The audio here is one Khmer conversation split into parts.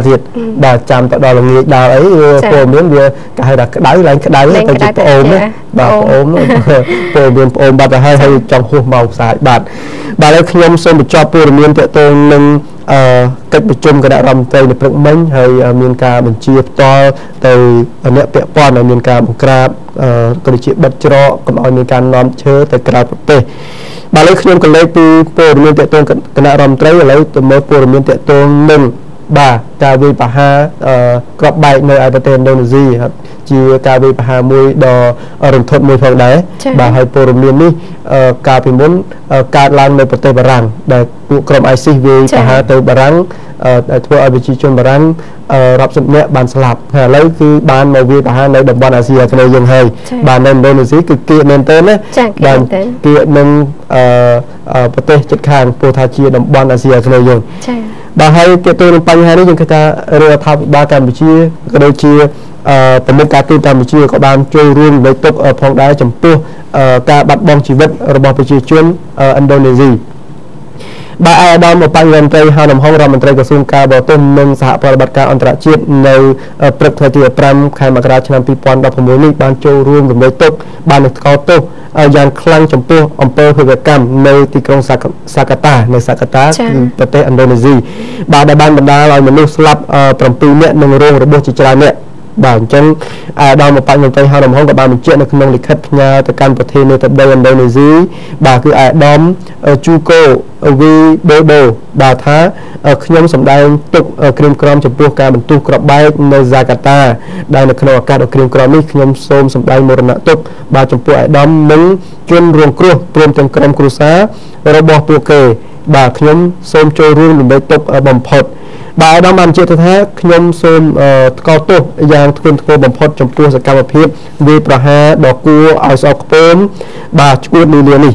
thiệt bà chạm tại đó là nghiệp đào ấy phổ biến vừa cả hai đặt đáy lên cái đáy từ chụp ôm ấy bà ôm phổ biến ôm bà hai hay trong khu màu xài bà lấy nhom sơn một cho phổ biến tệ tôi nâng cách bị chung cái đại làm tây để vận mến hay miền ca mình chia to từ nẹt bẹ pon ở miền ca một crab còn chuyện bật cho còn ở miền ca non chớ từ crab tê bà lấy nhom còn lấy từ phổ biến tệ tôi cái đại làm tây lấy từ mới phổ biến tệ tôi nâng bà cà vi bà ha cọp bay nơi ai tên đâu là gì chỉ cà vi bà ha mùi đò ở rừng thôn mùi phòng đấy bà hay phổ biến đi cà vi muốn cà lan nơi bờ bà răng để cọp ai xí vi bà ha từ bà răng thua ở vị trí chôn bà răng rập sụp nhẹ bàn sập lấy cái bàn màu vi bà ha nơi đồng bằng Asia cho nên dừng hơi bà nên đâu là gì cực kỳ nên tên đấy bàn kia nên bờ tây chất khang phổ thà chia đồng bằng Asia cho nên dừng bà hay cái tôi bánh hai đấy chúng ta rồi thao ba Campuchia cái đôi chia tầm một cá tư Campuchia có ban chơi luôn với tục ở phòng đá chấm tua cả bắt bóng chỉ vật ở bờ Campuchia chuyên Indonesia bà ai đo một băng gần tây hai nằm hông ra mình tây của sung ca bảo tôm nâng xã bảo bát ca antara chiết nơi prep thời tiết pram khai mạc ra cho năm pipon đọc mối này ban chơi luôn với tục ban được cao tục dàn khlang chấm tua ông pơ hơi cam nơi tì công Sakata nơi Sakataประเทศ Indonesia bà đã ban đá lại mình lúc slap from pi nè nâng rô rồi bớt chỉ ra nè bà chân đo một băng gần tây hai nằm hông của bà mình chuyện là không lịch khách nhà từ canประเทศnơi tập đây Indonesia bà cứ ai đom chu cô vì đôi đồ bà thá nhóm sầm đai tục krim krom chụp bùa cả mình tu cọp bay nơi Jakarta đây là khâu cả krim krom này nhóm xôm sầm đai một nợ tục bà chụp bùa đom nâng chuyên ruộng cua prom trong krom cua xá rồi bỏ bùa kề bà nhóm xôm trôi ruộng mình bay tục bầm phật bà đom ăn chơi thế nhóm xôm cao tục giang krim cua bầm phật chụp bùa sẽ cam một phiết vì bà ha đỏ cua ai sọc pom bà chuột lì lì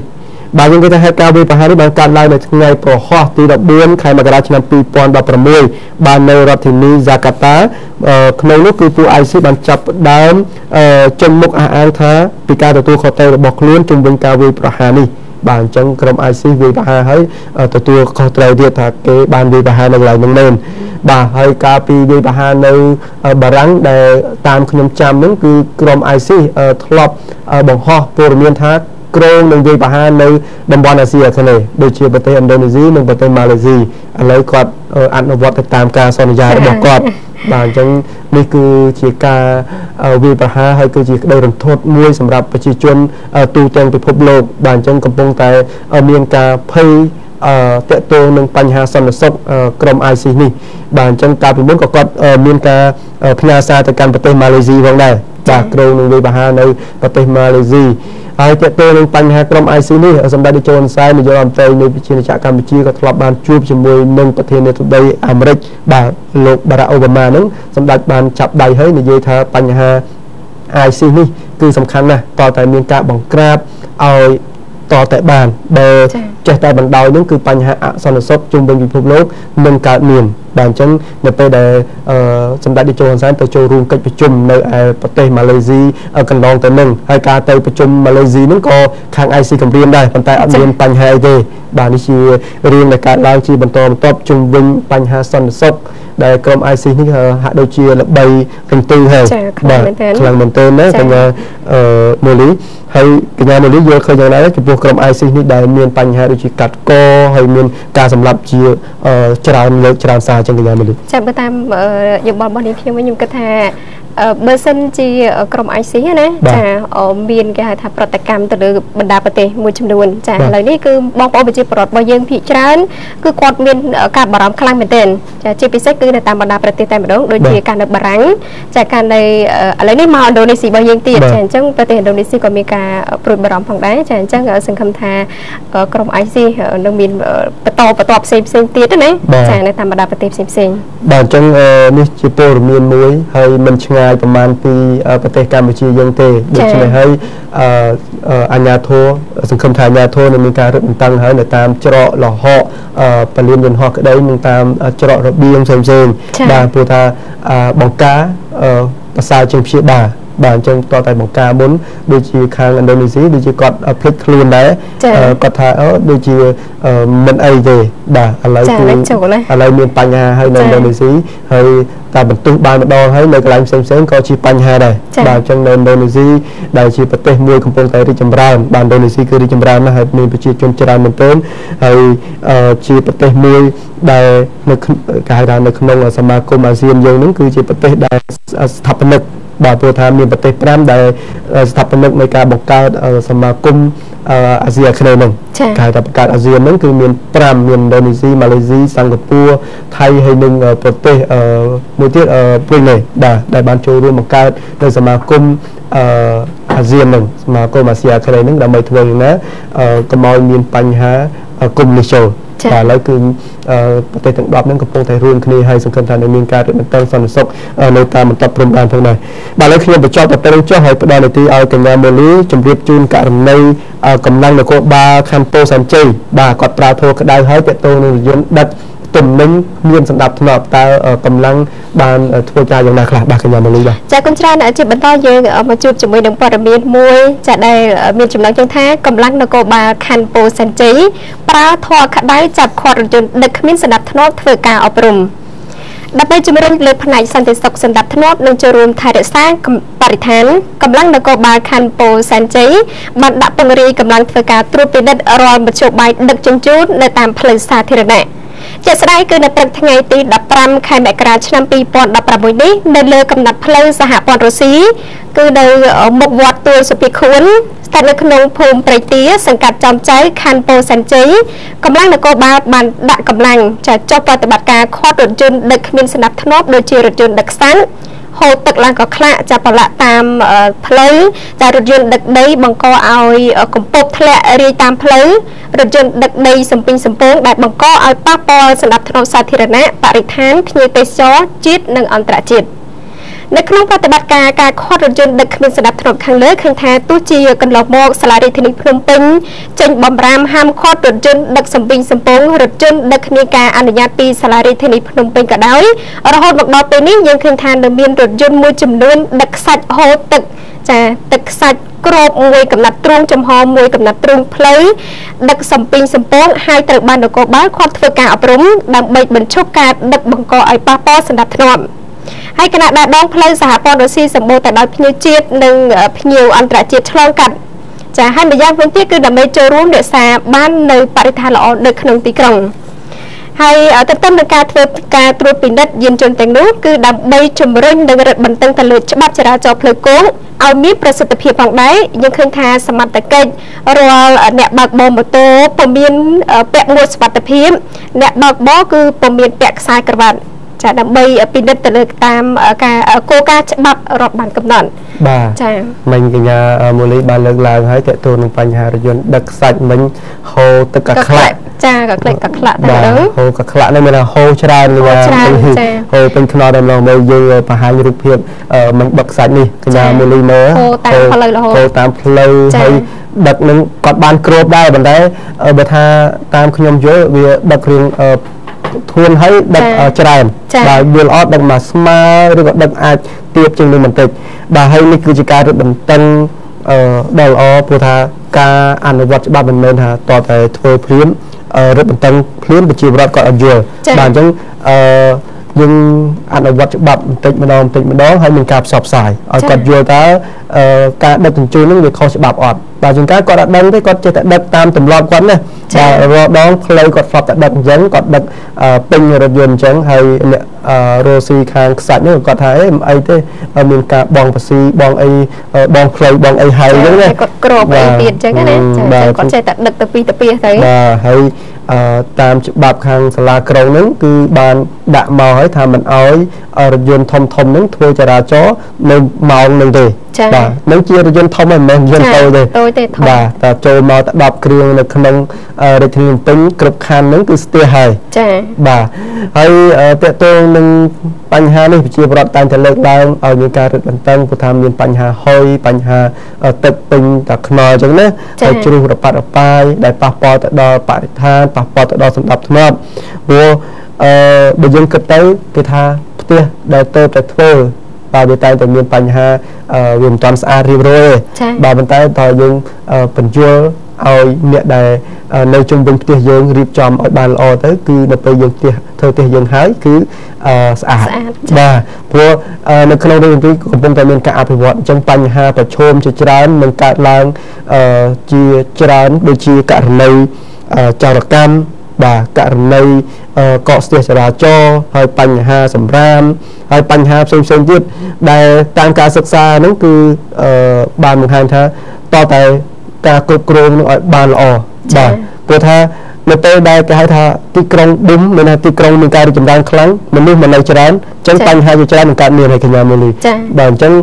bàยังก็จะให้การวิพากษ์ในบางการไล่ในไงโปรฮอตีดับเบิ้ลใครมากระชนันปีปอนดับประมวยบานในรัฐนิจาการ์ตาขนมลูกคือผู้ไอซีบันจับดามจมมุกอ่างท้าปีการตัวเขาเตะบอกล้วนจงเป็นการวิพากษ์นี่บางจังกรมไอซีวิพากษ์ให้ตัวเขาเตะเดียดถักเกบานวิพากษ์ในหลายเมืองเน้นบ่าให้การปีวิพากษ์ในบารังได้ตามขนมจำนั่นคือกรมไอซีทลบบ่งห่อปูรเมียนทักกรงหนึ่งวีประหารในดัมบอนอาเซียทะเลโดยเฉพาะประเทศอินโดนีเซียหนึ่งประเทศมาเลเซียอะไรก็อนุวัตตามการสัญญาระบบกอดบางจังนี่คือจีการวีประหารให้คือจีได้รับโทษมวยสำหรับประชาชนตูเจงไปพบโลกบางจังกำปงแต่เมียนกาเพย์เตะตัวหนึ่งปัญหาสันนิษฐานกรมไอซีนี่บางจังการเป็นบุญก็เมียนกาพญาซาตะการประเทศมาเลเซียของได้จากกรงหนึ่งวีประหารในประเทศมาเลเซียไอ้เจ้าตัวนึงปัญหากรมไอซีนี่สำหรับดิโจนไซน์ในยอมใจในวิชีจากกัมพูชีก็ทลบบานจูบจมูกหนึ่งประเทศในทุกใดอเมริกบาโลกบาราโอบามานั้นสำหรับบานจับใดเฮ้ยในเยธาปัญหาไอซีนี่คือสำคัญนะต่อแต่เมียนกาบังกราบเอาต่อแต่บานเบอร์เจ้าแต่บันดาวนั่นคือปัญหาสันนิษฐานจุ่มเป็นพิภพโลกหนึ่งการเมียนบางจังในไปได้สำหรับดิโจนไซน์ไปโจรูกิจประชุมในประเทศมาเลเซียกันลองแต่หนึ่งให้การไปประชุมมาเลเซียนั่นก็ทางไอซีกับเรียนได้ปัญหาเรียนปัญหาเดบางนิชีเรียนในการล้างชีบรรทมตอบจุ่มวิญปัญหาสันนิษฐานได้กรมไอซีนี่หาโดยเชียร์ระบายกันตื้อให้แบบพลังมันเติมนะเป็นโมลีให้กิจงานโมลีเยอะเคยอย่างไรก็พวกกรมไอซีนี่ได้เมียนปัญหาโดยเชียร์กัดก็ให้เมียนการสำหรับเชียร์จราเลิกจราซาจังกิจงานโมลีจะไปตามอย่างบอลนี้เพียงไม่ยุ่งกระทาเบอร์เซนจีกรมไอซีนะจะเมียนการทำปฏิกรรมต่อบรรดาประเทศมวยจำนวนจะเหล่านี้คือบองปอไปจีปลอดบยังผิดฉะนั้นคือกอดเมียนการบารมคลั่งเป็นเต้นจะจีพิเศษคือในตามบรรดาประเทศแต่ไม่ต้องโดยที่การบารังจากการในอะไรนี่มาอินโดนีเซียบยังตีจะจังประเทศอินโดนีเซียก็มีการปลุกบารมฝั่งได้จะจังสังคมทากรมไอซีน้องมีนประตอบเซมตีนั่นเองจะในตามบรรดาประเทศเซมบางจังนี่จีโปรเมียนมวยให้มันชงประมาณปีประเทศกัมพูชียังเตะโดยเฉพาะให้อาญาโทสังคมไทยอาญาโทในมีการรึตั้งให้ในตามเจาะหล่อห่อปลีนยนห่อก็ได้มีตามเจาะระเบียงเซมบางปูตาบองกาภาษาจึงเพียบา បាទអញ្ចឹងតតែបង្ការមុនដូចជាខាងឥណ្ឌូនេស៊ីដូចជាគាត់ភ្លេចខ្លួនដែរគាត់ថាដូចជាមិនអីទេបាទឥឡូវមានបញ្ហាហើយនៅឥណ្ឌូនេស៊ីហើយតែបន្ទោសបានម្ដងហើយនៅកន្លែងផ្សេងក៏ជាបញ្ហាដែរបាទអញ្ចឹងនៅឥណ្ឌូនេស៊ីដែលជាប្រទេសមួយកំពុងតែរីកចម្រើនបាទឥណ្ឌូនេស៊ីគឺរីកចម្រើនណាស់ហើយមានប្រជាជនច្រើនមែនទែនហើយជាប្រទេសមួយដែលនៅគេហៅថានៅក្នុងសមាគមអាស៊ានយើងហ្នឹងគឺជាប្រទេសដែលស្ថាបនិកបាទព្រោះថាមានប្រទេស5ដែលស្ថាបនិកនៃការបង្កើតសមាគមអាស៊ីអាគ្នេយ៍ហ្នឹងគេហៅថាបង្កើតអាស៊ានហ្នឹងគឺមាន5មានឥណ្ឌូនេស៊ីម៉ាឡេស៊ីសិង្ហបុរីថៃហើយនិងប្រទេសមួយទៀតព្រុយណេបាទដែលបានចូលរួមបង្កើតនៅសមាគមអាស៊ានហ្នឹងសមាគមអាស៊ីអាគ្នេយ៍ហ្នឹងដើម្បីធ្វើយ៉ាងណាកុំឲ្យមានបញ្ហាកុំនេះចូលបាទឥឡូវគឺប្រទេសទាំង10ហ្នឹងកំពុងតែរួមគ្នាហើយសង្ឃឹមថានឹងមានការរឹតបន្តឹងសន្តិសុខនៅតាមបន្ទាត់ព្រំដែនផងដែរបាទឥឡូវខ្ញុំបញ្ចប់ទៅនឹងចុះហើយផ្ដល់នីតិឲ្យកញ្ញាម៉ូលីជម្រាបជូនករណីកម្លាំងនគរបាលខណ្ឌពោធិ៍សែនជ័យបាទគាត់ប្រើធរក្តៅហើយតេតងនឹងរយន្តដឹកទំនិញមានសម្ដាប់ធ្នាប់តើកម្លាំងបានធ្វើការយ៉ាងណាខ្លះបាទកញ្ញាម៉ូលីបាទចាគុណច្រើនជាបន្តយើងមកជួបជាមួយនឹងព័ត៌មានមួយចាដែលមានចំណងជើងថាកម្លាំងនគរបាលខណ្ឌពោធិ៍សែនជ័យប្រើធរក្តៅចាប់ឃាត់រថយន្តដឹកគ្មានសម្ដាប់ធ្នាប់ធ្វើការអប់រំដើម្បីជំរុញលើផ្នែកសន្តិសុខសម្ដាប់ធ្នាប់និងចូលរួមថែរក្សាបរិស្ថានកម្លាំងនគរបាលខណ្ឌពោធិ៍សែនជ័យបានដាក់ពង្រាយកម្លាំងធ្វើការត្រួតពិនិត្យរាល់មធ្យោបាយដឹកជញ្ជូននៅតាមផ្លូវសាធារណៈជាក់ស្ដែងគឺនៅព្រឹកថ្ងៃទី15ខែមករាឆ្នាំ2016នេះនៅលើកំណត់ផ្លូវសហព័ន្ធរុស្ស៊ីគឺនៅមុខវត្តទួលសុភីខួនស្ថិតនៅក្នុងភូមិព្រៃទាសង្កាត់ចំចៅខណ្ឌពោធិ៍សែនជ័យកម្លាំងនគរបាលបានដាក់កម្លាំងចុះប្រតិបត្តិការឃាត់រថយន្តដឹកគ្មានសណ្ដាប់ធ្នាប់ដូចជារថយន្តដឹកសាំងហូរទឹកឡើងកខ្លាក់ចាប់ប្រឡាក់តាមផ្លូវតែរថយន្តដឹកដីបង្កឲ្យកំពប់ធ្លាក់រាយតាមផ្លូវរថយន្តដឹកដីសំពីងសំពងដែលបង្កឲ្យប៉ះពាល់សណ្ដាប់ធ្នាប់សាធារណៈបរិស្ថានភ្ញៀវទេសចរជាតិនិងអន្តរជាតិនៅក្នុងប្រតិបត្តិការការខាត់រថយន្តដឹកគ្មានសណ្ដាប់ធ្នាប់ខាងលើឃើញថាទោះជាកន្លងមកសាលារដ្ឋាភិបាលភ្នំពេញចេញបំរាមហាមឃាត់រថយន្តដឹកសំពីងសំពងរថយន្តដឹកគ្មានការអនុញ្ញាតពីសាលារដ្ឋាភិបាលភ្នំពេញក៏ដោយរហូតមកដល់ពេលនេះយើងឃើញថានៅមានរថយន្តមួយចំនួនដឹកខ្សាច់ហូរទឹកចាទឹកខ្សាច់ក្របមួយកំណាត់ទ្រូងចំហមួយកំណាត់ទ្រូងផ្លូវដឹកសំពីងសំពងហើយត្រូវបាននគរបាលឃាត់ធ្វើការអប់រំដើម្បីបញ្ឈប់ការដឹកបង្កឲ្យប៉ះពាល់សណ្ដាប់ធ្នាប់ហើយគណៈដាដងផ្លូវសហព័ន្ធរុស្ស៊ីសម្បូរទៅដោយភ្ញៀវជាតិនិងភ្ញៀវអន្តរជាតិឆ្លងកាត់ចាហើយម្យ៉ាងវិញទៀតគឺដើម្បីចូលរួមរក្សាបាននៅបរិស្ថានល្អនៅក្នុងទីក្រុងហើយទន្ទឹមនឹងការធ្វើការត្រួតពិនិត្យយានយន្តទាំងនោះគឺដើម្បីជំរុញនិងរឹតបន្តឹងទៅលើច្បាប់ចរាចរណ៍ផ្លូវគោកឲ្យមានប្រសិទ្ធភាពផងដែរយើងឃើញថាសមត្ថកិច្ចរាល់អ្នកបើកបរម៉ូតូពុំមានពាក់មួកសុវត្ថិភាពអ្នកបើកបរគឺពុំមានពាក់ខ្សែក្រវ៉ាត់ចាដើម្បីពិនិត្យទៅលើតាមការគោលការណ៍ច្បាប់រដ្ឋបានកំណត់បាទចាមិញកញ្ញាមូលីបានលើកឡើងហើយតើតើនឹងបញ្ហារថយន្តដឹកខ្សាច់មិញហូរទឹកកខ្លាក់ចាកក្លេកកខ្លាក់តែហ្នឹងហូរកខ្លាក់នេះមានថាហូរច្រើនកញ្ញាហូរពេញខ្នល់ដល់ឡងមើលយើងបង្ហាញរូបភាពមិនដឹកខ្សាច់នេះកញ្ញាមូលីមើលហូរតាមផ្លូវរហូតហូរតាមផ្លូវហើយដឹកនឹងគាត់បានគ្របដែរប៉ុន្តែបើថាតាមខ្ញុំយល់វាដឹករឿងធួនហើយដឹកច្រើនបាទយល់អត់ដឹកមកស្មើឬក៏ដឹកអាចទៀបជាងនេះបន្តិចបាទហើយនេះគឺជាការរឹតបន្តឹងដ៏ល្អព្រោះថាការអនុវត្តច្បាប់មិនមែនថាតតែធ្វើភ្លាមរឹតបន្តឹងភ្លាមប្រជាពលរដ្ឋគាត់អត់យល់បាទអញ្ចឹងយើងអនុវត្តច្បាប់បន្តិចម្ដងហើយមានការផ្សព្វផ្សាយឲ្យគាត់យល់តើការដឹកជញ្ជូននឹងវាខុសច្បាប់អត់បាទជួនកាលគាត់អត់ដឹងទេគាត់ចេះតែដឹកតាមទម្លាប់គាត់ណាបាទរាល់ដងផ្លូវគាត់ស្បតែដឹកអញ្ចឹងគាត់ដឹកពេញរថយន្តអញ្ចឹងហើយអ្នករស់ស៊ីខាងខ្សាច់នោះគាត់ថាអីមិនអីទេមានការបងបស៊ីបងអីបងផ្លូវបងអីហើយអញ្ចឹងណាគាត់ក្របអីទៀតអញ្ចឹងណាគាត់ចេះតែដឹកទៅពីទៅទៅបាទហើយតាមច្បាប់ខាងសាលាក្រុងហ្នឹងគឺបានដាក់មកហើយថាមិនអោយរថយន្តធំហ្នឹងធ្វើចរាចរណ៍នៅម៉ោងហ្នឹងទេបាទនឹងជារថយន្តធំមិនមែនយន្តតូចទេបាទតែចូលមកតែ10គ្រឿងនៅក្នុងរាជធានីភ្នំពេញគ្រប់ខណ្ឌហ្នឹងគឺស្ទះហើយចា៎បាទហើយតើតើនឹងបញ្ហានេះប្រជាពលរដ្ឋតែងតែលើកឡើងឲ្យមានការរឹតបន្តឹងព្រោះថាមានបញ្ហាហុយបញ្ហាទឹកពេញតែខ្នល់អញ្ចឹងណាហើយជ្រុះរប៉ាត់របាយដែលប៉ះពាល់ទៅដល់បរិស្ថានប៉ះពាល់ទៅដល់សណ្ដាប់ធ្នាប់ព្រោះបើយើងគិតទៅគេថាផ្ទះដែលទៅតែធ្វើ បាទវាតែមានបញ្ហាវាមិនតាន់ស្អាតរៀបរយទេបាទប៉ុន្តែតើយើងបញ្យល់ឲ្យអ្នកដែលនៅជុំវិញផ្ទះយើងរៀបចំឲ្យបានល្អទៅគឺនៅពេលយើងធ្វើផ្ទះយើងហើយគឺស្អាតបាទព្រោះនៅក្នុងរឿងនេះកំពុងតែមានការអភិវឌ្ឍអញ្ចឹងបញ្ហាប្រឈមជាច្រើននឹងកើតឡើងជាច្រើនដូចជាករណីចោរកម្មបាទករណីកកស្ទះចរាចរណ៍ហើយបញ្ហាសម្រាមហើយបញ្ហាផ្សេងៗទៀតដែលតាមការសិក្សាហ្នឹងគឺបានបង្ហាញថាតើតែការគ្រប់គ្រងនឹងឲ្យបានល្អបាទព្រោះថានៅពេលដែលគេហៅថាទីក្រុងប៊ុំមានថាទីក្រុងមានការរីកចម្រើនខ្លាំងមនុស្សមកនៅច្រើនអញ្ចឹងបញ្ហាជាច្រើននឹងកើតមានហើយកញ្ញាមូលីបាទអញ្ចឹង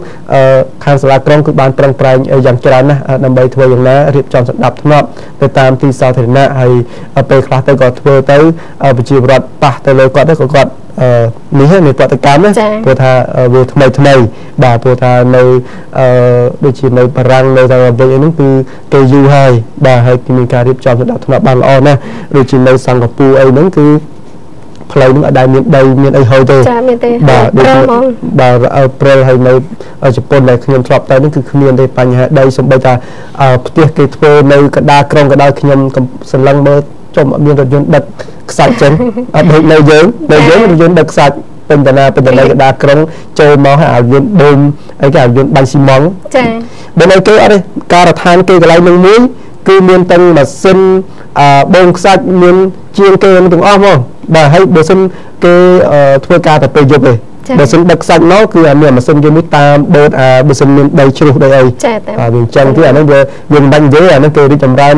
ខាងសាលាក្រុងគឺបានប្រឹងប្រែងយ៉ាងច្រើនណាស់ដើម្បីធ្វើយ៉ាងណារៀបចំសណ្ដាប់ធ្នាប់ទៅតាមទីសាធារណៈហើយពេលខ្លះទៅក៏ធ្វើទៅប្រជាពលរដ្ឋប៉ះទៅលើគាត់ទៅក៏គាត់នេះនេះប្រតិកម្មណាព្រោះថាវាថ្មីបាទព្រោះថានៅដូចជានៅបារាំងនៅតែវិញហ្នឹងគឺគេយូរហើយបាទហើយមានការរៀបចំសណ្ដាប់ធ្នាប់បានល្អណាស់ដូចជានៅសិង្ហបុរីអីហ្នឹងគឺផ្លូវហ្នឹងអត់ដែលមានដីមានអីហូរទេចាមានទេបាទបាទព្រិលហើយនៅជប៉ុនដែលខ្ញុំធ្លាប់ទៅហ្នឹងគឺគ្មានទេបញ្ហាដីសំបីថាផ្ទះគេធ្វើនៅកណ្ដាលក្រុងក៏ដោយខ្ញុំសន្លឹងមើលចំអត់មានរថយន្តដឹកខ្សាច់ចឹងអត់ដូចនៅយើងរថយន្តដឹកខ្សាច់ពេញតាណាកណ្ដាលក្រុងចូលមកឲ្យយន្តបូមអីគេឲ្យយន្តបាញ់ស៊ីម៉ង់ចាបើនៅគេអត់ទេការដ្ឋានគេកន្លែងនឹងមួយគឺមានទាំងម៉ាស៊ីនបូមខ្សាច់មានជាងគេទាំងអស់ហ្មងបាទហើយបើសិនគេធ្វើការតែពេលយប់ទេបើសិនដឹកខ្សាច់មកគឺមានម៉ាស៊ីនយន្តនេះតាមបឺតបើសិនមានដីជ្រុះដីអីបាទវាអញ្ចឹងគឺអានោះវាមិនបាច់និយាយអានោះគេរីកចម្រើន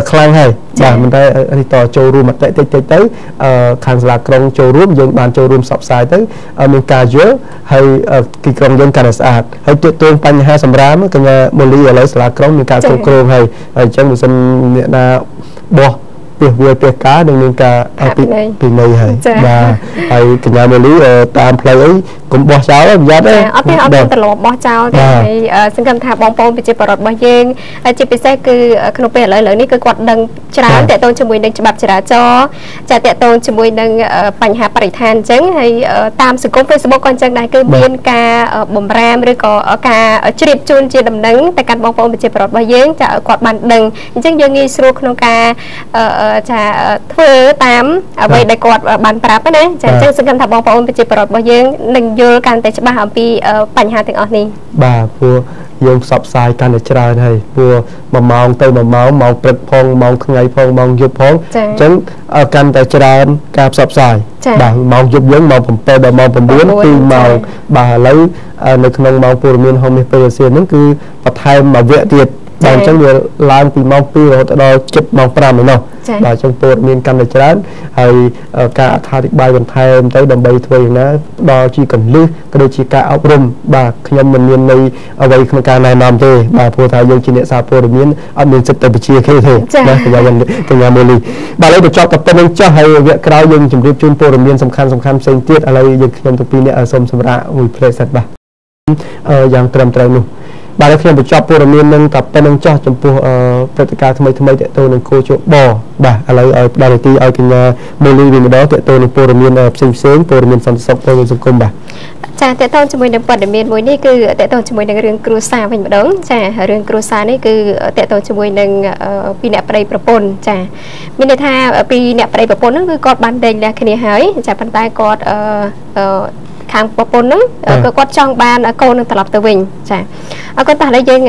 ខ្លាំងហើយបាទមិនតែនេះតចូលរួមមតិតិចទៅខាងសាលាក្រុងចូលរួមយើងបានចូលរួមផ្សព្វផ្សាយទៅមានការយល់ហើយទីក្រុងយើងកាន់តែស្អាតហើយទាក់ទងបញ្ហាសម្រាមកញ្ញាមូលីឥឡូវសាលាក្រុងមានការគ្រប់គ្រងហើយអញ្ចឹងបើសិនអ្នកណាបោះពីវាពីការនឹងមានការពីនៃហើយបាទហើយកញ្ញាមូលីតាមផ្លូវអីកុំបោះចោលប្រយ័ត្នទេអត់ទេអត់មានទម្លាប់បោះចោលទេសង្ឃឹមថាបងប្អូនប្រជាពលរដ្ឋរបស់យើងជាពិសេសគឺក្នុងពេលឥឡូវនេះគឺគាត់ដឹងច្រើនតកតងជាមួយនឹងច្បាប់ចរាចរណ៍ចាតកតងជាមួយនឹងបញ្ហាបរិស្ថានអញ្ចឹងហើយតាមសង្គម Facebook ក៏អញ្ចឹងដែរគឺមានការបំរាមឬក៏ការជ្រាបជូនជាដំណឹងទៅកាន់បងប្អូនប្រជាពលរដ្ឋរបស់យើងចាឲ្យគាត់បានដឹងអញ្ចឹងយើងងាយស្រួលក្នុងការចាធ្វើតាមអ្វីដែលគាត់បានប្រាប់ណាចាអញ្ចឹងសង្ឃឹមថាបងប្អូនប្រជាពលរដ្ឋរបស់យើងនឹងយល់កាន់តែច្បាស់អំពីបញ្ហាទាំងអស់នេះបាទព្រោះយើងផ្សព្វផ្សាយកាន់តែច្រើនហើយព្រោះ1ម៉ោងទៅ1ម៉ោងម៉ោងព្រឹកផងម៉ោងថ្ងៃផងម៉ោងយប់ផងអញ្ចឹងកាន់តែច្រើនការផ្សព្វផ្សាយបាទម៉ោងយប់យើងម៉ោង7ដល់ម៉ោង9 2ម៉ោងបាទឥឡូវនៅក្នុងម៉ោងព័ត៌មានហោមាសពេលអាស៊ានហ្នឹងគឺបន្ថែមមួយវគ្គទៀតបាទអញ្ចឹងវាឡើងពីម៉ោង2រហូតដល់ជិតម៉ោង5ឯណោះបាទអញ្ចឹងព័ត៌មានកាន់តែច្រើនហើយការអត្ថាធិប្បាយបន្ថែមទៅដើម្បីធ្វើយ៉ាងណាផ្ដល់ជាកលឹះក៏ដូចជាការអប់រំបាទខ្ញុំមិនមានន័យអ្វីក្នុងការណែនាំទេបាទព្រោះថាយើងជាអ្នកសារព័ត៌មានអត់មានសិទ្ធិទៅបញ្ជាគេទេណាកញ្ញាមូលីបាទឥឡូវបញ្ចប់តែប៉ុណ្្នឹងចុះហើយវគ្គក្រោយយើងជម្រាបជូនព័ត៌មានសំខាន់ផ្សេងទៀតឥឡូវយើងខ្ញុំទាំងពីរអ្នកសូមសម្រាប់មួយផ្លេតសិតបាទយ៉ាងត្រឹមត្រូវនោះបាទខ្ញុំបញ្ចប់ព័ត៌មាននឹងតែប៉ុណ្្នឹងចោះចំពោះព្រឹត្តិការណ៍ថ្មីៗទាក់ទងនឹងគោជបបាទឥឡូវឲ្យផ្ដល់នីតិឲ្យកញ្ញាមូលីវិញម្ដងទាក់ទងនឹងព័ត៌មានផ្សេងព័ត៌មានសន្តិសុខព័ត៌មានសង្គមបាទចាតើតើជាមួយនឹងព័ត៌មានមួយនេះគឺតើតើជាមួយនឹងរឿងគ្រួសារវិញម្ដងចារឿងគ្រួសារនេះគឺតើតើជាមួយនឹងពីអ្នកប្តីប្រពន្ធចាមានន័យថាពីអ្នកប្តីប្រពន្ធហ្នឹងគឺគាត់បានដេញលះគ្នាហើយចាប៉ុន្តែគាត់ខាងប្រពន្ធហ្នឹងក៏គាត់ចង់បានកូននឹងត្រឡប់ទៅវិញចាអរគុណតោះឥឡូវយើង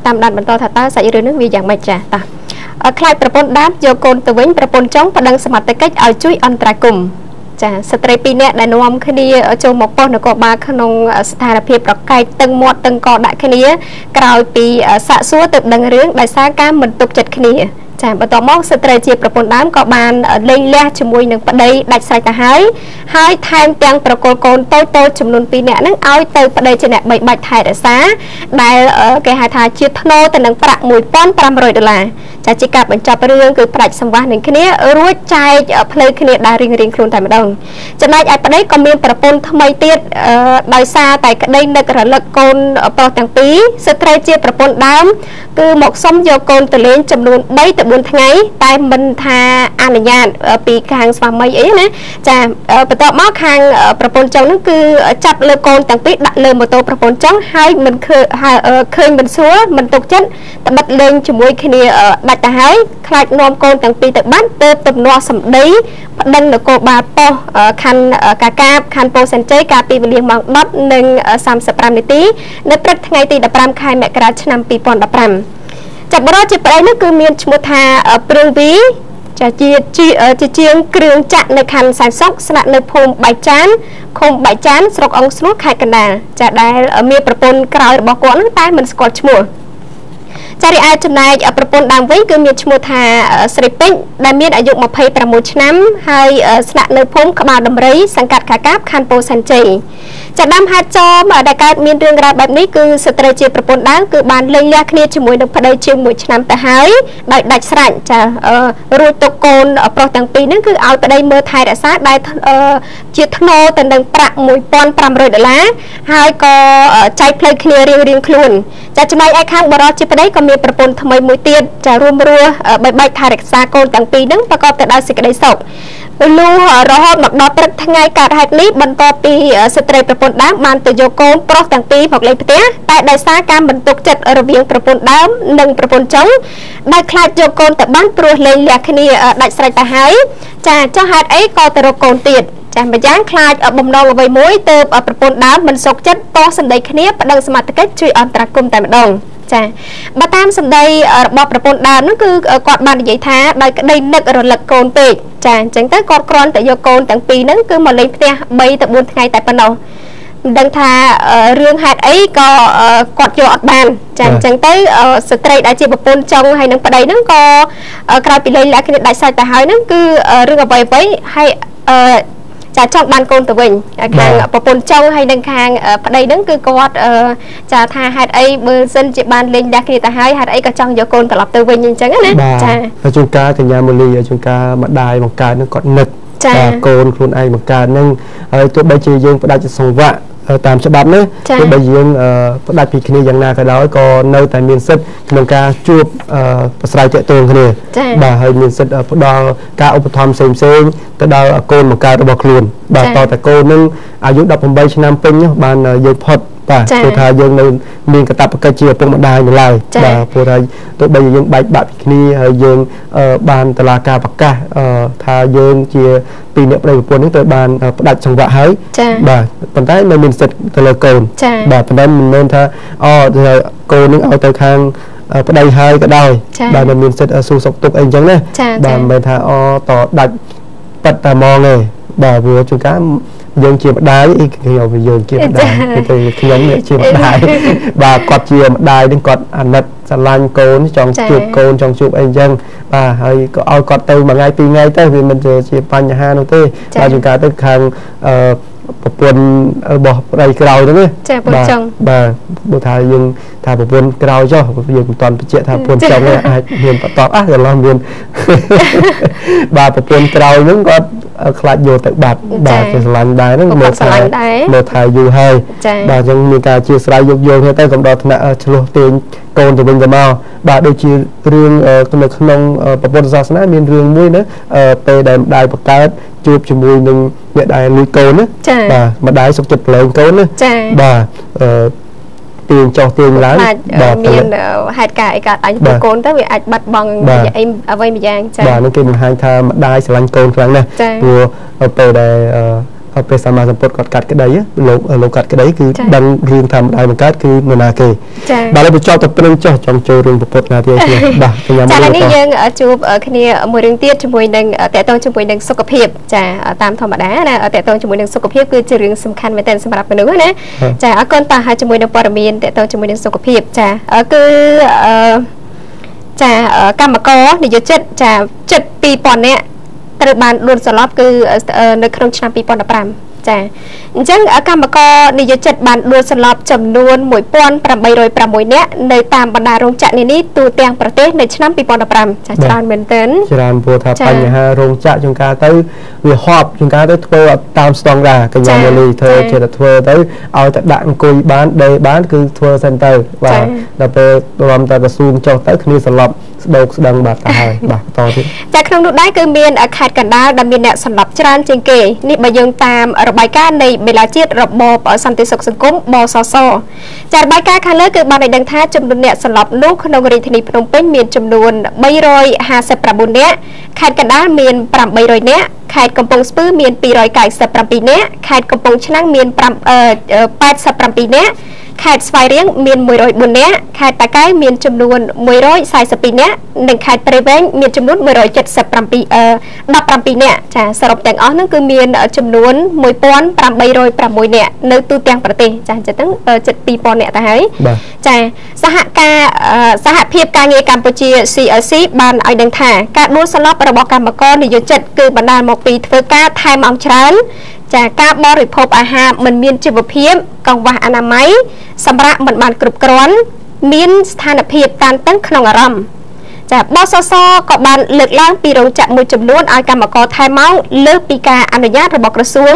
តាមដានបន្តថាតើសាច់រឿងនេះវាយ៉ាងម៉េចចាតោះខ្លាចប្រពន្ធដាបយកកូនទៅវិញប្រពន្ធចង់ប្តឹងសមត្ថកិច្ចឲ្យជួយអន្តរាគមន៍ចាស្ត្រី2នាក់ដែលនាំគ្នាចូលមកប៉ុស្តិ៍នគរបាលក្នុងស្ថានភាពប្រកែកតឹងមាត់តឹងកដាក់គ្នាក្រោយពីសាកសួរទៅដឹងរឿងដោយសារការមិនទុកចិត្តគ្នាចាបន្ទាប់មកស្ត្រីជាប្រពន្ធដើមក៏បានលេងលះជាមួយនឹងប្តីដាច់ស្រេចទៅហើយថែមទាំងប្រគល់កូនតូចចំនួន2នាក់ហ្នឹងឲ្យទៅប្តីជាអ្នកបីបាច់ថែរក្សាដែលគេហៅថាជាថ្នូរទៅនឹងប្រាក់$1,500ចាជាការបញ្ចប់រឿងគឺប្រាច់សង្វាស់នឹងគ្នារួចចែកផ្លូវគ្នាដើររៀងខ្លួនតែម្ដងចំណែកឯប្តីក៏មានប្រពន្ធថ្មីទៀតដោយសារតែក្តីនឹករលឹកកូនប្រុសទាំងពីរស្ត្រីជាប្រពន្ធដើមគឺមកសុំយកកូនទៅលេងចំនួន3 ទៅ 4ថ្ងៃតែមិនថាអនុញ្ញាតពីខាងស្វាមីអីណាចាបន្ទាប់មកខាងប្រពន្ធចុងហ្នឹងគឺចាប់លើកូនទាំងពីរដាក់លើម៉ូតូប្រពន្ធចុងហើយមិនឃើញមិនស្រួលមិនទុកចិត្តត្បិតលេងជាមួយគ្នាដាច់ទៅហើយខ្លាចនាំកូនទាំងពីរទៅបាត់ទៅទំនាស់សម្ដីប្តឹងនគរបាលប៉ុស្តិ៍ខណ្ឌកាកាបខណ្ឌពោធិ៍សែនជ័យកាលពីវេលាម៉ោង 10:35 នាទីនៅព្រឹកថ្ងៃទី 15 ខែមករាឆ្នាំ 2015 ចាប់បរិយាជាប្តីនោះគឺមានឈ្មោះថាព្រឹងវីចាជាជាងគ្រឿងចាក់នៅខណ្ឌសែនសុខស្នាក់នៅភូមិបៃចានឃុំបៃចានស្រុកអង្គស្នួលខេត្តកណ្ដាលចាដែលមានប្រពន្ធក្រោយរបស់គាត់នោះតែមិនស្គាល់ឈ្មោះចារីឯចំណែកប្រពន្ធដើមវិញគឺមានឈ្មោះថាស្រីពេជ្រដែលមានអាយុ 26 ឆ្នាំហើយស្នាក់នៅភូមិក្បាលដំរីសង្កាត់ខាកាបខណ្ឌពោធិ៍សែនជ័យចាដើមហេតុចំដែលកើតមានរឿងរ៉ាវបែបនេះគឺស្ត្រីជាប្រពន្ធដើមគឺបានលែងលះគ្នាជាមួយនឹងប្តីជាង 1 ឆ្នាំទៅហើយដោយដាច់ស្រេចចារួចទុកកូនប្រុសទាំងពីរហ្នឹងគឺឲ្យប្តីមើលថែរក្សាដែលជាថ្នូរទៅនឹងប្រាក់ $1,500 ហើយក៏ចែកផ្លូវគ្នារៀងៗខ្លួនចាចំណែកឯខាងបរិយាជាប្តីក៏មានប្រពន្ធថ្មីមួយទៀតចារួមរស់បីបាច់ថែរក្សាកូនទាំងពីរហ្នឹងប្រកបទៅដោយសេចក្តីសុខលុះរហូតមកដល់ព្រឹកថ្ងៃកើតហេតុនេះបន្ទាប់ពីស្ត្រីប្រពន្ធដើមបានទៅយកកូនប្រុសទាំងពីរមកលេងផ្ទះតែដោយសារការបន្ទុកចិត្តរវាងប្រពន្ធដើមនិងប្រពន្ធចុងដែលខ្លាចយកកូនទៅបានព្រោះលែងលះគ្នាដាច់ស្រេចទៅហើយចាចុះហេតុអីក៏ទៅរកកូនទៀតចាម្យ៉ាងខ្លាចបំណងអ្វីមួយទៅប្រពន្ធដើមមិនសុខចិត្តតោះសម្ដីគ្នាប្តឹងសមត្ថកិច្ចជួយអន្តរាគមន៍តែម្ដងចាបើតាមសម្ដីរបស់ប្រពន្ធដើមនោះគឺគាត់បាននិយាយថាដោយក្តីនឹករលឹកកូនពេកចាអញ្ចឹងទៅគាត់គ្រាន់តែយកកូនទាំងពីរហ្នឹងគឺមកលេងផ្ទះ 3 ទៅ 4 ថ្ងៃតែប៉ុណ្ណោះមិនដឹងថារឿងហេតុអីក៏គាត់យកអត់បានចាអញ្ចឹងទៅស្ត្រីដែលជាប្រពន្ធចុងហើយនឹងប្តីហ្នឹងក៏ក្រោយពីលេងលះគ្នាដាច់សាច់ទៅហើយហ្នឹងគឺរឿងអ្វីហើយចាចង់បានកូនទៅវិញខាងប្រពន្ធចុងហើយនឹងខាងប្តីហ្នឹងគឺគាត់ចាថាហេតុអីបើសិនជាបានលេងដាស់គ្នាទៅហើយហេតុអីក៏ចង់យកកូនត្រឡប់ទៅវិញអញ្ចឹងណាចាហើយជួនកាលកញ្ញាមូលីជួនកាលម្ដាយបង្កើតហ្នឹងគាត់នឹកកូនខ្លួនឯងបង្កើតហ្នឹងហើយទោះបីជាយើងផ្ដាច់សង្វាក់តាមច្បាប់នេះទោះបីយើងផ្ដាច់ពីគ្នាយ៉ាងណាក៏ដោយក៏នៅតែមានសិទ្ធិក្នុងការជួបប្រស្រ័យទាក់ទងគ្នាបាទហើយមានសិទ្ធិផ្ដល់ការឧបត្ថម្ភផ្សេងៗទៅដល់កូនបង្កើតរបស់ខ្លួនបាទតតែកូននឹងអាយុ 18 ឆ្នាំពេញបានយើងផុតបាទព្រោះថាយើងនៅមានកាតព្វកិច្ចជាឪពុកម្ដាយនៅឡើយបាទព្រោះថាទោះបីយើងបែកបាក់ពីគ្នាហើយយើងបានតុលាការប្រកាសថាយើងជាពីអ្នកប្តីប្រពន្ធនឹងត្រូវបានផ្ដាច់សង្វាក់ហើយបាទប៉ុន្តែនៅមានសិទ្ធិទៅលើកូនបាទប៉ុន្តែមិនមែនថាកូននឹងឲ្យទៅខាងប្តីហើយក៏ដោយបាទនៅមានសិទ្ធិសួរសុខទុក្ខអីអញ្ចឹងណាបាទមិនមែនថាតដាច់ប៉ិតតែហ្មងទេបាទព្រោះជួនកាលយើងជាម្ដាយយើងជាម្ដាយទៅខ្ញុំជាម្ដាយបាទគាត់ជាម្ដាយនឹងគាត់អាណិតស្រឡាញ់កូនចង់ជួបកូនចង់ជួបអីអញ្ចឹងបាទហើយក៏ឲ្យគាត់ទៅមួយថ្ងៃពីរថ្ងៃទៅវាមិនជាបញ្ហានោះទេបាទជួនកាលទៅខាងប្រពន្ធរបស់ប្តីក្រោយហ្នឹងចាប្រពន្ធចុងបាទបើថាយើងថាប្រពន្ធក្រោយចុះយើងមិនទាន់បញ្ជាក់ថាប្រពន្ធចុងអាចមានបន្តចន្លោះមានបាទប្រពន្ធក្រោយហ្នឹងគាត់ខ្លាចយកទៅបាត់បាទគេស្រឡាញ់ដែរហ្នឹងមើលថាយូរហើយបាទអញ្ចឹងមានការជាស្រ័យយកទៅកំដរថ្នាក់ឆ្លោះទាញកូនទៅវិញទៅមកបាទដូចជារឿងនៅក្នុងពុទ្ធសាសនាមានរឿងមួយណាពេលដែលម្ដាយបង្កើតជួបជាមួយនឹងអ្នកដែលលួចកូនណាបាទម្ដាយសុខចិត្តប្រឡែងកូនណាបាទទាញចោះទាញឡើងបាទមានហេតុការណ៍អីកើតអញទៅកូនទៅវាអាចបាត់បង់អីអ្វីមួយយ៉ាងចាបាទនឹងគេបង្ហាញថាម្ដាយស្រឡាញ់កូនខ្លាំងណាស់ព្រោះពេលដែលព្រះសម្មាសម្ពុទ្ធគាត់កាត់ក្តីលោកកាត់ក្តីគឺដឹងរឿងធម្មតាបង្កើតគឺនរណាគេបាទហើយបញ្ចប់ទៅព្រឹងចោះចង់ចូលរឿងពុទ្ធណាទៀតបាទខ្ញុំចានេះយើងជួបគ្នាមួយរឿងទៀតជាមួយនឹងតកតងជាមួយនឹងសុខភាពចាតាមធម្មតាណាតកតងជាមួយនឹងសុខភាពគឺជារឿងសំខាន់មែនទែនសម្រាប់មនុស្សណាចាអរគុណតើហើយជាមួយនឹងព័ត៌មានតកតងជាមួយនឹងសុខភាពចាគឺចាកម្មករនិយោជិតចាជិត 2000 នាក់ត្រូវបានដួលសន្លប់គឺនៅក្នុងឆ្នាំ 2015 ចាអញ្ចឹងកម្មករនិយោជិតបានដួលសន្លប់ចំនួន 1806 នាក់នៅតាមបណ្ដារោងចក្រនានាទូទាំងប្រទេសនៅឆ្នាំ 2015 ចាច្រើនមែនទែនច្រើនព្រោះថាបញ្ហារោងចក្រជួនកាលទៅវាហប់ជួនកាលទៅធ្វើតាមស្តង់ដារកញ្ញាមូលីធ្វើជាទៅធ្វើទៅឲ្យតែដាក់អង្គុយបានដេកបានគឺធ្វើសិនទៅបាទដល់ពេលរំតែទៅស៊ូមចុះទៅគ្នាសន្លប់ ស្ដោកស្ដឹងបាទទៅហើយបាទបន្តទៀតចាក្នុងនោះដែរគឺមានខេត្តកណ្ដាលដែលមានអ្នកសម្លាប់ច្រើនជាងគេនេះបើយើងតាមរបាយការណ៍នៃបេឡាជាតិរបបសន្តិសុខសង្គមបសសចារបាយការណ៍ខាងលើគឺបានឲ្យដឹងថាចំនួនអ្នកសម្លាប់នោះក្នុងរាជធានីភ្នំពេញមានចំនួន359នាក់ខេត្តកណ្ដាលមាន800នាក់ខេត្តកំពង់ស្ពឺមាន297នាក់ខេត្តកំពង់ឆ្នាំងមាន87នាក់ខេត្តស្វាយរៀងមាន104នាក់ខេត្តតាកែវមានចំនួន142នាក់និងខេត្តព្រៃវែងមានចំនួន17នាក់ចាសរុបទាំងអស់ហ្នឹងគឺមានចំនួន1806នាក់នៅទូទាំងប្រទេសចាអញ្ចឹងជិត2000នាក់ទៅហើយចាសហភាពការងារកម្ពុជា CLC បានឲ្យដឹងថាការដួលសន្លប់របស់កម្មករនិយោជិតគឺបណ្ដាលមកពីធ្វើការថែមអង្គច្រើនចាការបរិភោគអាហារមិនមានជីវភាពកង្វះអនាម័យសម្រាប់មិនបានគ្រប់គ្រាន់មានស្ថានភាពតានតឹងក្នុងអារម្មណ៍ចាបសសក៏បានលើកឡើងពីរោងចក្រមួយចំនួនឲ្យកម្មករថែមម៉ោងលើសពីការអនុញ្ញាតរបស់ក្រសួង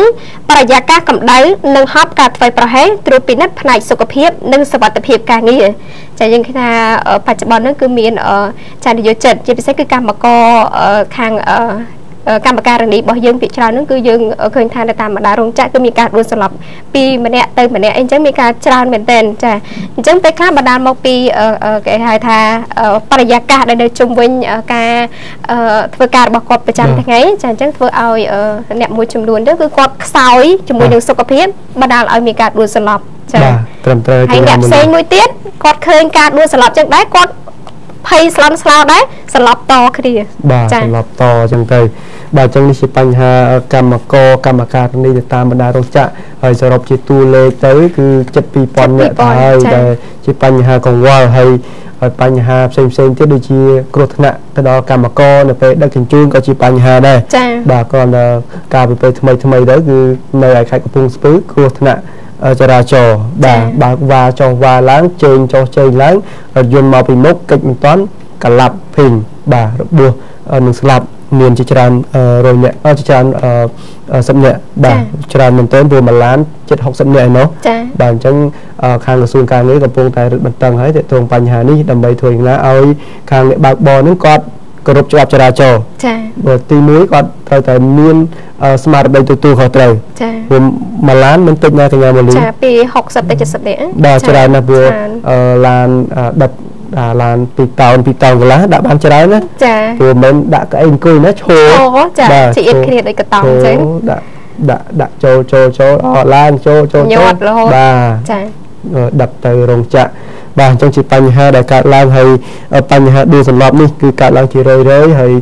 បរិយាកាសកម្ដៅនិងហប់ការធ្វើប្រហែសត្រួតពិនិត្យផ្នែកសុខភាពនិងសុវត្ថិភាពការងារចាយើងឃើញថាបច្ចុប្បន្ននេះគឺមានចានិយោជិតជាពិសេសគឺកម្មករខាងកម្មការរនីរបស់យើងភាគច្រើនហ្នឹងគឺយើងឃើញថានៅតាមបណ្ដារោងចក្រគឺមានការដួលសន្លប់ពីម្នាក់ទៅម្នាក់អីចឹងមានការច្រើនមែនទែនចាអញ្ចឹងពេលខ្លះបណ្ដាលមកពីគេហៅថាបរិយាកាសដែលនៅជុំវិញការធ្វើការរបស់គាត់ប្រចាំថ្ងៃចាអញ្ចឹងធ្វើឲ្យអ្នកមួយចំនួនទៅគឺគាត់ខ្សោយជាមួយនឹងសុខភាពបណ្ដាលឲ្យមានការដួលសន្លប់ចាត្រឹមត្រូវហើយអ្នកផ្សេងមួយទៀតគាត់ឃើញការដួលសន្លប់ចឹងដែរគាត់ភ័យស្លន់ស្លោដែរសន្លប់តគ្នាបាទសន្លប់តចឹងទៅបាទចឹងនេះជាបញ្ហាកម្មការនេះទៅតាមបណ្ដារោងចក្រហើយសរុបជាតួលេខទៅគឺជិត2000នាក់ទៅហើយដែលជាបញ្ហាកង្វល់ហើយបញ្ហាផ្សេងទៀតដូចជាគ្រោះថ្នាក់ទៅដល់កម្មករនៅពេលដឹកជញ្ជូនក៏ជាបញ្ហាដែរបាទគ្រាន់តែការពិភេកថ្មីទៅគឺនៅឯខេត្តកំពង់ស្ពឺគ្រោះថ្នាក់ចរាចរណ៍បាទបើកវ៉ាចុះវ៉ាឡើងជើងចុះជើងឡើងរថយន្តមកពីមុខកិច្ចមិនតាន់កលាប់ភីងបាទរបួសនឹងស្លាប់មានជាច្រើនរយនាក់ជាច្រើន10នាក់បាទច្រើនមែនទែនព្រោះមួយឡានជិត60នាក់ឯណោះបាទអញ្ចឹងខាងក្រសួងការងារកំពុងតែរឹតបន្តឹងហើយទាក់ទងបញ្ហានេះដើម្បីធ្វើយ៉ាងណាឲ្យខាងអ្នកបើកបរនឹងគាត់គោរពច្បាប់ចរាចរណ៍ចា៎ទី1គាត់ត្រូវតែមានស្មារតីទទួលខុសត្រូវចាព្រោះមួយឡានមិនតិចណាកញ្ញាម៉ូលីចាពី60ទៅ70នាក់បាទច្រើនណាស់ព្រោះឡានដឹកឡាន2តោនកន្លះដាក់បានច្រើនណាចាព្រោះមិនដាក់កៅអីអង្គុយណាឈរចាជាអៀតគ្នាដូចកតោអញ្ចឹងដាក់ចូលឡើងចូលបាទចាដឹកទៅរោងចក្របាទអញ្ចឹងជាបញ្ហាដែលកើតឡើងហើយបញ្ហាដួលសន្លប់នេះគឺកើតឡើងជារឿយហើយ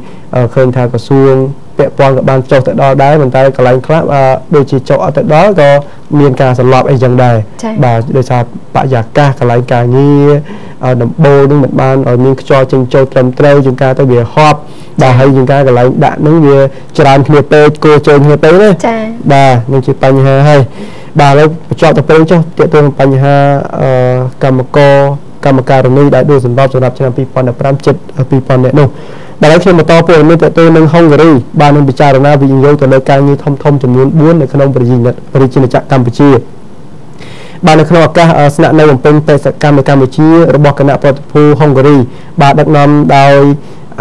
ឃើញថាក្រសួងពាក់ព័ន្ធក៏បានចុះទៅដល់ដែរប៉ុន្តែកន្លែងខ្លះដូចជាចុះអត់ទៅដល់ក៏មានការសន្លប់អីចឹងដែរបាទដោយសារបរិយាកាសកន្លែងការងារដំបូលនឹងមិនបានឲ្យមានខ្យល់ចេញចូលត្រឹមត្រូវជាងការទៅវាហប់បាទហើយជាងការកន្លែងដាក់នឹងវាច្រើនគ្នាពេកគោជើងគ្នាពេកណាបាទនឹងជាបញ្ហាហើយបាទឥឡូវបញ្ចប់ទៅពេលចុះទាក់ទងបញ្ហាកម្មការនីដែលដួលសន្លប់សម្រាប់ឆ្នាំ2015ជិត2000នាក់នោះបាទខ្ញុំបន្តព័ត៌មានទាក់ទងនឹងហុងហ្គារីបាននឹងពិចារណាវិនិយោគទៅលើការងារធំចំនួន4នៅក្នុងប្រជាជាតិកម្ពុជាបាទនៅក្នុងឱកាសស្នាក់នៅបំពេញបេសកកម្មនៅកម្ពុជារបស់គណៈប្រតិភូហុងហ្គារីបាទដឹកនាំដោយ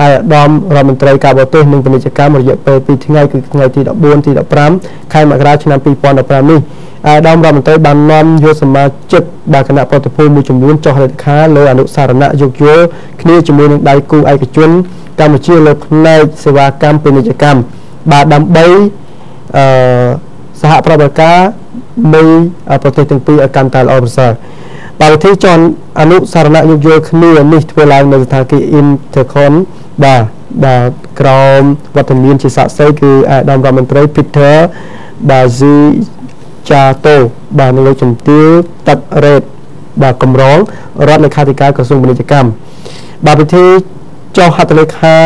អាយដាមរដ្ឋមន្ត្រីការបរទេសនិងពាណិជ្ជកម្មរយៈពេល2ថ្ងៃគឺថ្ងៃទី14ទី15ខែមករាឆ្នាំ2015នេះអាយដាមរដ្ឋមន្ត្រីបាននាំយកសមាជិកបាទគណៈប្រតិភូមួយចំនួនចុះហត្ថលេខាលើអនុសារណៈយោគយល់គ្នាជាមួយនឹងដៃគូឯកជនកម្ពុជាលើផ្នែកសេវាកម្មពាណិជ្ជកម្មបាទដើម្បីសហប្រតិបត្តិការនៃប្រទេសទាំងពីរឲ្យកាន់តែល្អប្រសើរបាទវិធីចរអនុសារណៈយោគយល់គ្នានេះធ្វើឡើងនៅស្ថានភាព Intercon បាទក្រមវត្តមានជាសាក្សីគឺអាដាមរដ្ឋមន្ត្រី Peter Bazi Chato បាទនៅលើជំទាវតាត់រ៉េតបាទកម្រងរដ្ឋលេខាធិការក្រសួងពាណិជ្ជកម្មបាទវិធីចុះហត្ថលេខា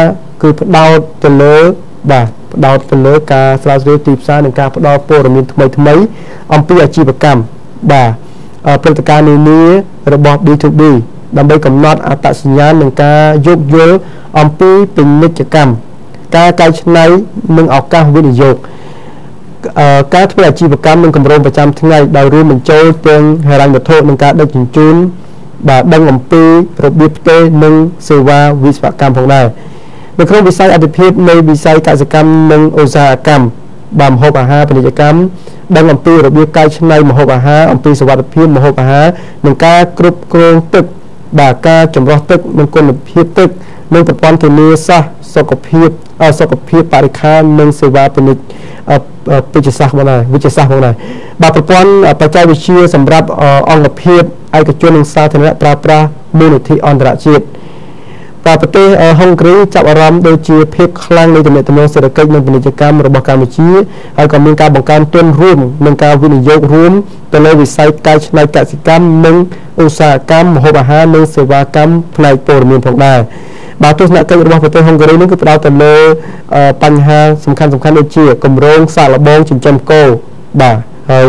គឺផ្ដោតទៅលើការស្រាវជ្រាវទីផ្សារនិងការផ្ដល់ព័ត៌មានថ្មីអំពីអាជីវកម្មបាទព្រឹត្តិការណ៍នានារបស់ B2B ដើម្បីកំណត់អត្តសញ្ញាណនិងការយោគយល់អំពីពាណិជ្ជកម្មការកែច្នៃនិងឱកាសវិនិយោគការធ្វើអាជីវកម្មនិងគម្រោងប្រចាំថ្ងៃដោយរួមបញ្ចូលទាំងហិរញ្ញវត្ថុនិងការដឹកជញ្ជូន បាទដឹងអំពីរបៀបផ្ទេរនិងសេវាវិស្វកម្មផងដែរនៅក្នុងវិស័យអភិភាពនៃវិស័យកសិកម្មនិងឧស្សាហកម្មបាទម្ហូបអាហារពាណិជ្ជកម្មដឹងអំពីរបៀបកែច្នៃម្ហូបអាហារអំពីសុវត្ថិភាពម្ហូបអាហារនិងការគ្រប់គ្រងទឹកបាទការចម្រោះទឹកនិងគុណភាពទឹកនិងប្រព័ន្ធធានាសាស្ត្រសុខភាពបរិស្ថាននិងសេវាពាណិជ្ជវិទ្យាសាស្ត្រផងដែរបាទប្រព័ន្ធបច្ចេកវិទ្យាសម្រាប់អង្គភាពឯកជននិងសាធារណៈប្រើប្រាស់មូលនិធិអន្តរជាតិប្រទេសហុងគ្រីចាប់អារម្មណ៍ដូចជាភាពខ្លាំងនៃទំនាក់ទំនងសេដ្ឋកិច្ចនិងពាណិជ្ជកម្មរបស់កម្ពុជាហើយក៏មានការបង្កើនទុនរួមនិងការវិនិយោគរួមទៅលើវិស័យកែច្នៃកសិកម្មនិងឧស្សាហកម្មម្ហូបអាហារនិងសេវាកម្មផ្នែកព័ត៌មានផងដែរបាទទស្សនកិច្ចរបស់ប្រទេសហុងគ្រីនេះគឺផ្ដោតទៅលើបញ្ហាសំខាន់ដូចជាគម្រោងសាកល្បងចិញ្ចឹមគោបាទហើយ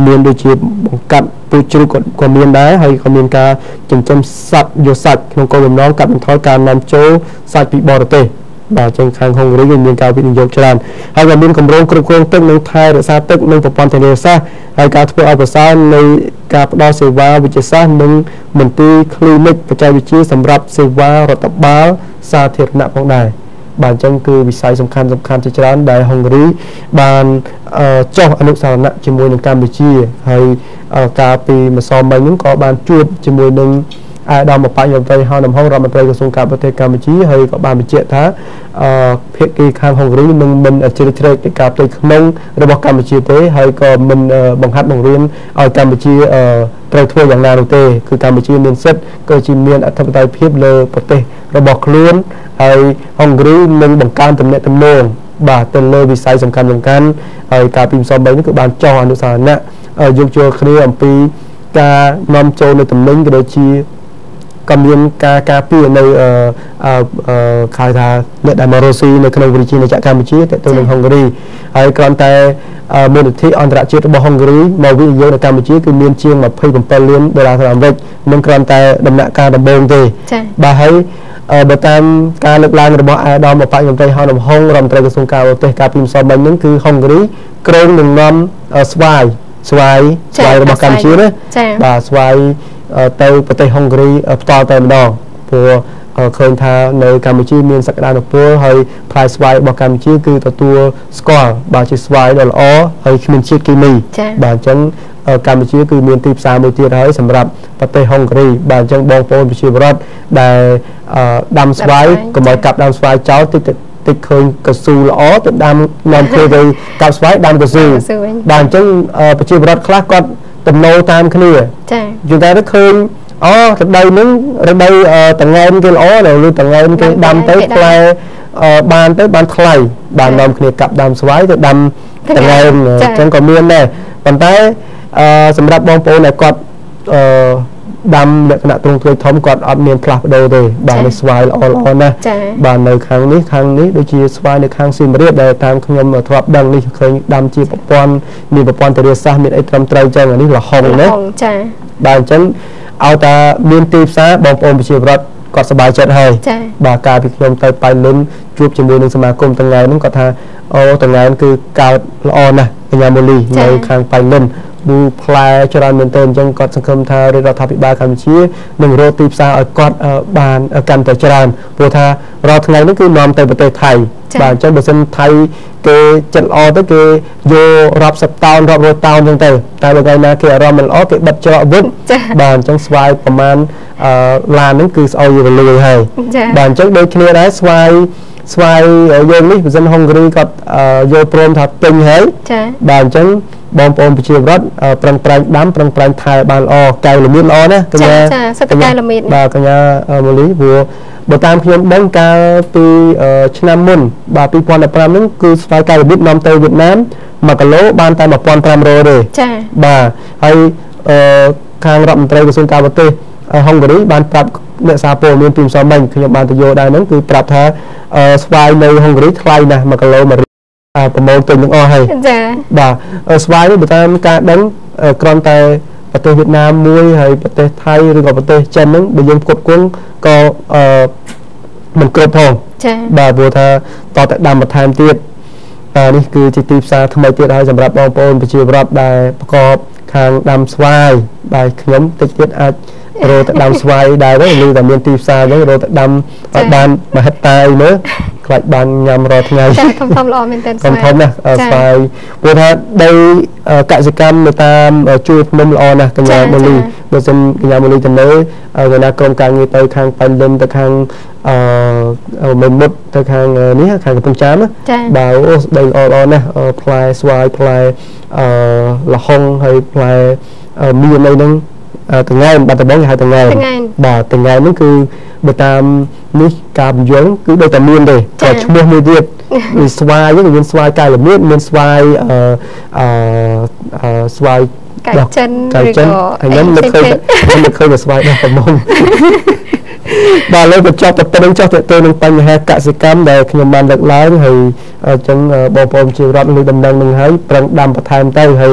មានដូចជាបង្កាត់ពូជជ្រូកក៏មានដែរហើយក៏មានការចិញ្ចឹមសត្វយកសាច់ក្នុងគោលបំណងកាត់បន្ថយការនាំចូលសាច់ពីបរទេសបាទចឹងខាងហុងគ្រីមានការវិនិយោគច្រើនហើយក៏មានគម្រោងគ្រប់គ្រងទឹកនិងថែរក្សាទឹកនិងប្រព័ន្ធធារាសាស្ត្រហើយការធ្វើឲ្យប្រសើរនៃការផ្តល់សេវាវិទ្យាសាស្ត្រនិងមន្ទីរគ្លីនិកបច្ចេកវិទ្យាសម្រាប់សេវារដ្ឋបាលសាធារណៈផងដែរបាទអញ្ចឹងគឺវិស័យសំខាន់ជាច្រើនដែលហុងគ្រីបានចុះអនុស្សរណៈជាមួយនឹងកម្ពុជាហើយកាលពីម្សិលមិញហ្នឹងក៏បានជួបជាមួយនឹងអាដាមបញ្ញារដ្ឋមន្ត្រីហៅនំហងរដ្ឋមន្ត្រីក្រសួងការបរទេសកម្ពុជាហើយក៏បានបញ្ជាក់ថាភាគីខាងហុងគ្រីនឹងមិនជ្រៀតជ្រែកពីការផ្ទៃក្នុងរបស់កម្ពុជាទេហើយក៏មិនបង្ហាត់បង្រៀនឲ្យកម្ពុជាត្រូវធ្វើយ៉ាងណានោះទេគឺកម្ពុជាមានសិទ្ធិក៏ជាមានអធិបតេយ្យភាពលើប្រទេសរបស់ខ្លួនហើយហុងគ្រីនឹងបង្កើនទំនាក់ទំនងបាទទៅលើវិស័យសំខាន់ហើយការពីម្សិលមិញនេះគឺបានចុះអនុស្សរណៈយោគយល់គ្នាអំពីការនាំចូលនៅទំនិញក៏ដូចជាក៏មានការពារនៅខៅថាអ្នកដែលមករស់ស៊ីនៅក្នុងវិជាណាចក្រកម្ពុជាទៅនឹងហុងគ្រីហើយគ្រាន់តែមូលនិធិអន្តរជាតិរបស់ហុងគ្រីមកវិនិយោគនៅកម្ពុជាគឺមានជាង$27 លានអាមេរិកនឹងគ្រាន់តែដំណាក់កាលដំបូងទេបាទហើយបើតាមការលើកឡើងរបស់អាដាមបញ្ញារដ្ឋមន្ត្រីហៅនំហងរដ្ឋមន្ត្រីក្រសួងការបរទេសកាលពីម្សិលមិញហ្នឹងគឺហុងគ្រីក្រុងនឹងនាំស្វាយរបស់កម្ពុជាណាបាទស្វាយទៅប្រទេសហុងគ្រីផ្ទាល់តែម្ដងព្រោះឃើញថានៅកម្ពុជាមានសក្តានុពលហើយផ្លែស្វាយរបស់កម្ពុជាគឺទទួលស្គាល់បាទជាស្វាយដ៏ល្អហើយគ្មានជាតិគីមីបាទអញ្ចឹងកម្ពុជាគឺមានទីផ្សារមួយទៀតហើយសម្រាប់ប្រទេសហុងគ្រីបាទអញ្ចឹងបងប្អូនប្រជាពលរដ្ឋដែលដាំស្វាយកុំឲ្យកាប់ដាំស្វាយចោលតិចឃើញកស៊ូល្អទៅដាំនាំគ្នាទៅកាប់ស្វាយដាំកស៊ូបាទអញ្ចឹងប្រជាពលរដ្ឋខ្លះគាត់ទំនោរតាមគ្នាចាយូរតែទៅឃើញរដូវហ្នឹងរដូវតង្កែនគេល្អដល់ឬតង្កែនគេដាំទៅផ្លែបានថ្លៃបាននាំគ្នាកាប់ដាំស្វាយទៅដាំតង្កែនអញ្ចឹងក៏មានដែរប៉ុន្តែសម្រាប់បងប្អូនដែលគាត់ដាំលក្ខណៈទ្រង់ទ្រាយធំគាត់អត់មានផ្លាស់ប្ដូរទេបាទនៅស្វាយល្អណាស់បាទនៅខាងនេះដូចជាស្វាយនៅខាងសៀមរាបដែលតាមខ្ញុំធ្លាប់ដឹងនេះឃើញដាំជាប្រព័ន្ធមានប្រព័ន្ធធារាសាស្ត្រមានអីត្រឹមត្រូវអញ្ចឹងនេះលហុងណាចាបាទអញ្ចឹងឲ្យតែមានទីផ្សារបងប្អូនប្រជាពលរដ្ឋគាត់សប្បាយចិត្តហើយបាទការពីខ្ញុំទៅប៉ៃលិនជួបជាមួយនឹងសមាគមតង្កែហ្នឹងគាត់ថាតង្កែគឺកើតល្អណាស់កញ្ញាមូលីនៅខាងប៉ៃលិនផ្លែច្រើនមែនទែនអញ្ចឹងគាត់សង្ឃឹមថារដ្ឋាភិបាលកម្ពុជានឹងរកទីផ្សារឲ្យគាត់បានកាន់តែច្រើនព្រោះថារាល់ថ្ងៃនេះគឺនាំទៅប្រទេសថៃបាទអញ្ចឹងបើសិនថៃគេចិត្តល្អទៅគេយករាប់សិបតោនរាប់រយតោនអញ្ចឹងទៅតែបើថ្ងៃណាគេអារម្មណ៍មិនល្អគេបិទច្រកវិញបាទអញ្ចឹងស្វាយប្រមាណឡានហ្នឹងគឺស្អុយរលួយហើយបាទអញ្ចឹងដូចគ្នាដែរស្វាយយើងនេះបើសិនហុងគ្រីគាត់យកព្រមថាពេញហើយបាទអញ្ចឹងបងប្អូនប្រជាពលរដ្ឋប្រឹងប្រែងដាំប្រឹងប្រែងថែបានល្អកែវល្មៀនល្អណាកញ្ញាសិតកែវល្មៀនបាទកញ្ញាមូលីព្រោះបើតាមខ្ញុំដឹងកាលពីឆ្នាំមុនបាទ2015ហ្នឹងគឺស្វាយកែវល្មៀននាំទៅវៀតណាម1គីឡូបានតែ$1,500ទេចាបាទហើយខាងរដ្ឋមន្ត្រីក្រសួងការបរទេសហុងគ្រីបានប្រាប់អ្នកសារព័ត៌មានពីម្សិលមិញខ្ញុំបានទៅយកដែរហ្នឹងគឺប្រាប់ថាស្វាយនៅហុងគ្រីថ្លៃណាស់1គីឡូប្រមូលទិញទាំងអស់ហើយចាបាទស្វាយនេះបើតាមការដឹងគ្រាន់តែប្រទេសវៀតណាមមួយហើយប្រទេសថៃឬក៏ប្រទេសចិនហ្នឹងបើយើងផ្គត់ផ្គង់ក៏មិនគ្រប់ផងចាបាទព្រោះថាតតែដាំបន្ថែមទៀតនេះគឺជាទីផ្សារថ្មីទៀតហើយសម្រាប់បងប្អូនប្រជាពលរដ្ឋដែលប្រកបខាងដាំស្វាយបាទខ្ញុំតិចទៀតអាច រោទៅដាំស្វាយដែរទៅឮតែមានទីផ្សារអញ្ចឹងរោទៅដាំបានមហិតតាអីមើលខ្លាចបានញ៉ាំរាល់ថ្ងៃចាធំល្អមែនតើស្វាយធំណាស់ស្វាយព្រោះថាដីកសិកម្មនៅតាមជួយភ្នំល្អណាស់កញ្ញាមូលីបើសិនកញ្ញាមូលីទៅនៅកញ្ញាក្រុមការងារទៅខាងប៉ៃលិនទៅខាងមេមុតទៅខាងនេះខាងកំពង់ចាមបាទអូដីល្អណាស់ផ្លែស្វាយផ្លែលហុងហើយផ្លែមានអីហ្នឹងតង្កែបាត់ដំបងគេហៅតង្កែបាទតង្កែហ្នឹងគឺបើតាមនេះការបញ្យល់គឺដូចតែមានទេតែឈ្មោះមួយទៀតវាស្វាយហ្នឹងមានស្វាយកែល្មៀតមានស្វាយស្វាយកែចិនឬក៏ខ្ញុំនឹកឃើញតែស្វាយដោះប្រមុំបាទលើបញ្ចប់ទៅប៉ុណ្្នឹងចុះទៅនឹងបញ្ហាកសិកម្មដែលខ្ញុំបានលើកឡើងហើយអញ្ចឹងបងប្អូនជារដ្ឋលើដំណឹងនឹងហើយប្រឹងដាំបន្ថែមទៅហើយ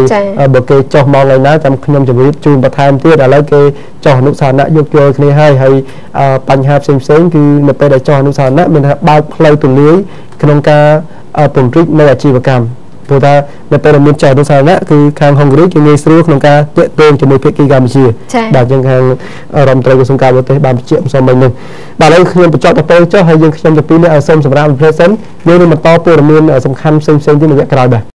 បើគេចុះមកឡើយណាចាំខ្ញុំជម្រាបជូនបន្ថែមទៀតឥឡូវគេចុះអនុស្សាវរណៈយកយល់គ្នាហើយបញ្ហាផ្សេងគឺនៅពេលដែលចុះអនុស្សាវរណៈមានថាបើកផ្លូវទូលាយក្នុងការពង្រីកនៅអាជីវកម្មព្រោះថានៅពេលមានចុះអនុស្សាវរណៈគឺខាងហុងគ្រីគេងាយស្រួលក្នុងការទាក់ទងជាមួយភាគីកម្ពុជាបាទអញ្ចឹងខាងរដ្ឋមន្ត្រីក្រសួងការបរទេសបានបញ្ជាក់ម្សិលមិញនេះបាទឥឡូវខ្ញុំបញ្ចប់ទៅពេលចុះហើយយើងខ្ញុំទៅពីនេះសូមសម្រាប់ប្រធានសិនយើងនឹងបន្តព័ត៌មានសំខាន់ផ្សេងទៀតនៅវគ្គក្រោយបាទ